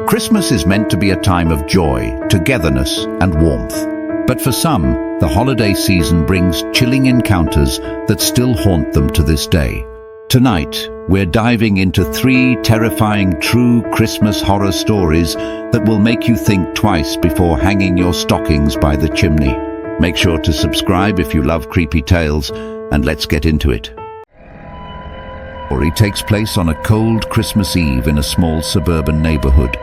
Christmas is meant to be a time of joy, togetherness, and warmth. But for some, the holiday season brings chilling encounters that still haunt them to this day. Tonight, we're diving into 3 terrifying true Christmas horror stories that will make you think twice before hanging your stockings by the chimney. Make sure to subscribe if you love creepy tales, and let's get into it. The story takes place on a cold Christmas Eve in a small suburban neighborhood.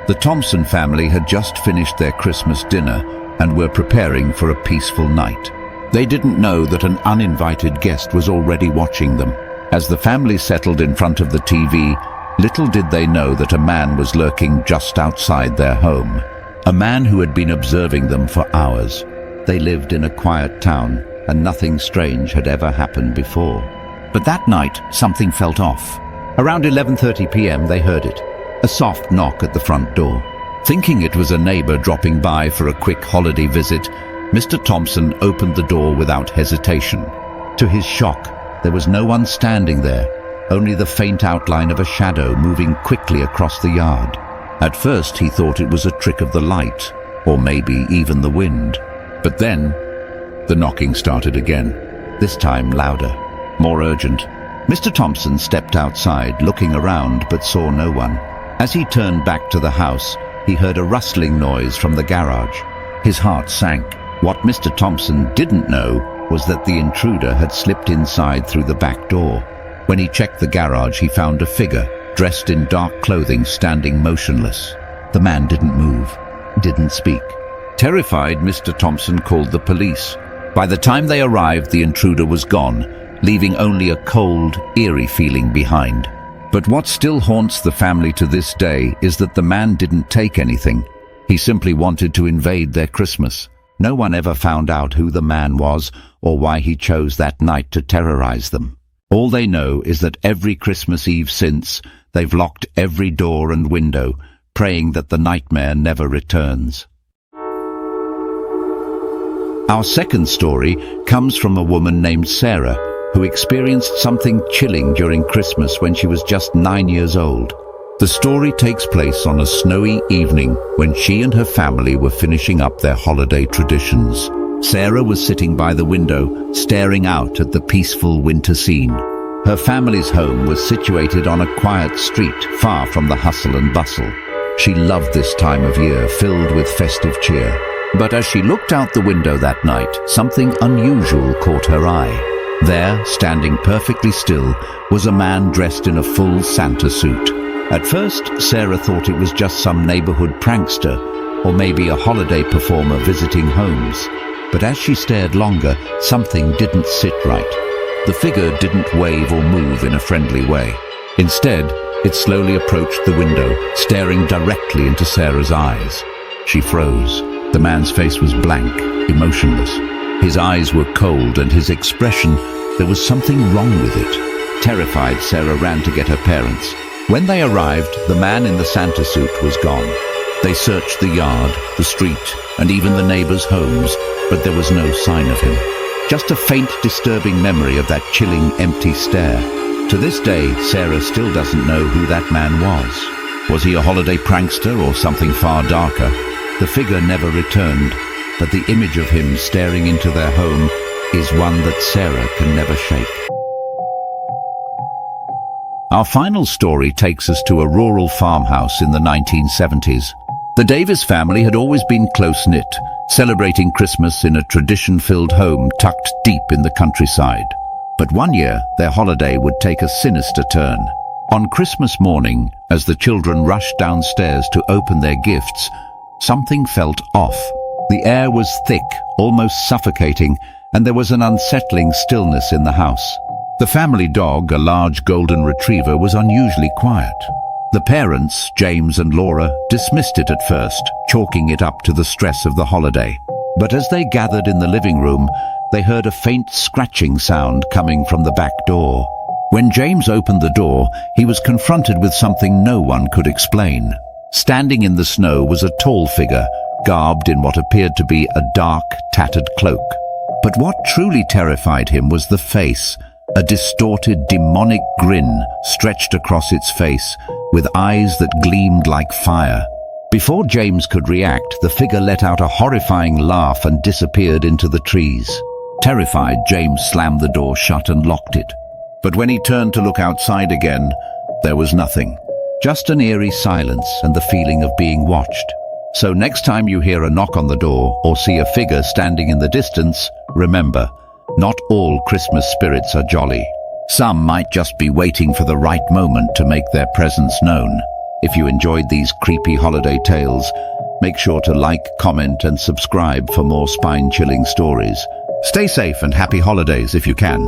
The Thompson family had just finished their Christmas dinner and were preparing for a peaceful night. They didn't know that an uninvited guest was already watching them. As the family settled in front of the TV, little did they know that a man was lurking just outside their home. A man who had been observing them for hours. They lived in a quiet town, and nothing strange had ever happened before. But that night, something felt off. Around 11:30 p.m. they heard it, a soft knock at the front door. Thinking it was a neighbor dropping by for a quick holiday visit, Mr. Thompson opened the door without hesitation. To his shock, there was no one standing there, only the faint outline of a shadow moving quickly across the yard. At first he thought it was a trick of the light, or maybe even the wind. But then, the knocking started again, this time louder, more urgent. Mr. Thompson stepped outside, looking around, but saw no one. As he turned back to the house, he heard a rustling noise from the garage. His heart sank. What Mr. Thompson didn't know was that the intruder had slipped inside through the back door. When he checked the garage, he found a figure, dressed in dark clothing, standing motionless. The man didn't move, didn't speak. Terrified, Mr. Thompson called the police. By the time they arrived, the intruder was gone, leaving only a cold, eerie feeling behind. But what still haunts the family to this day is that the man didn't take anything. He simply wanted to invade their Christmas. No one ever found out who the man was or why he chose that night to terrorize them. All they know is that every Christmas Eve since, they've locked every door and window, praying that the nightmare never returns. Our second story comes from a woman named Sarah, who experienced something chilling during Christmas when she was just 9 years old. The story takes place on a snowy evening when she and her family were finishing up their holiday traditions. Sarah was sitting by the window, staring out at the peaceful winter scene. Her family's home was situated on a quiet street, far from the hustle and bustle. She loved this time of year, filled with festive cheer. But as she looked out the window that night, something unusual caught her eye. There, standing perfectly still, was a man dressed in a full Santa suit. At first, Sarah thought it was just some neighborhood prankster, or maybe a holiday performer visiting homes. But as she stared longer, something didn't sit right. The figure didn't wave or move in a friendly way. Instead, it slowly approached the window, staring directly into Sarah's eyes. She froze. The man's face was blank, emotionless. His eyes were cold, and his expression, there was something wrong with it. Terrified, Sarah ran to get her parents. When they arrived, the man in the Santa suit was gone. They searched the yard, the street, and even the neighbors' homes, but there was no sign of him. Just a faint, disturbing memory of that chilling, empty stare. To this day, Sarah still doesn't know who that man was. Was he a holiday prankster or something far darker? The figure never returned, but the image of him staring into their home is one that Sarah can never shake. Our final story takes us to a rural farmhouse in the 1970s. The Davis family had always been close-knit, celebrating Christmas in a tradition-filled home tucked deep in the countryside. But one year, their holiday would take a sinister turn. On Christmas morning, as the children rushed downstairs to open their gifts, something felt off. The air was thick, almost suffocating, and there was an unsettling stillness in the house. The family dog, a large golden retriever, was unusually quiet. The parents, James and Laura, dismissed it at first, chalking it up to the stress of the holiday. But as they gathered in the living room, they heard a faint scratching sound coming from the back door. When James opened the door, he was confronted with something no one could explain. Standing in the snow was a tall figure, garbed in what appeared to be a dark, tattered cloak. But what truly terrified him was the face, a distorted, demonic grin stretched across its face, with eyes that gleamed like fire. Before James could react, the figure let out a horrifying laugh and disappeared into the trees. Terrified, James slammed the door shut and locked it. But when he turned to look outside again, there was nothing. Just an eerie silence and the feeling of being watched. So next time you hear a knock on the door or see a figure standing in the distance, remember, not all Christmas spirits are jolly. Some might just be waiting for the right moment to make their presence known. If you enjoyed these creepy holiday tales, make sure to like, comment, and subscribe for more spine-chilling stories. Stay safe and happy holidays if you can.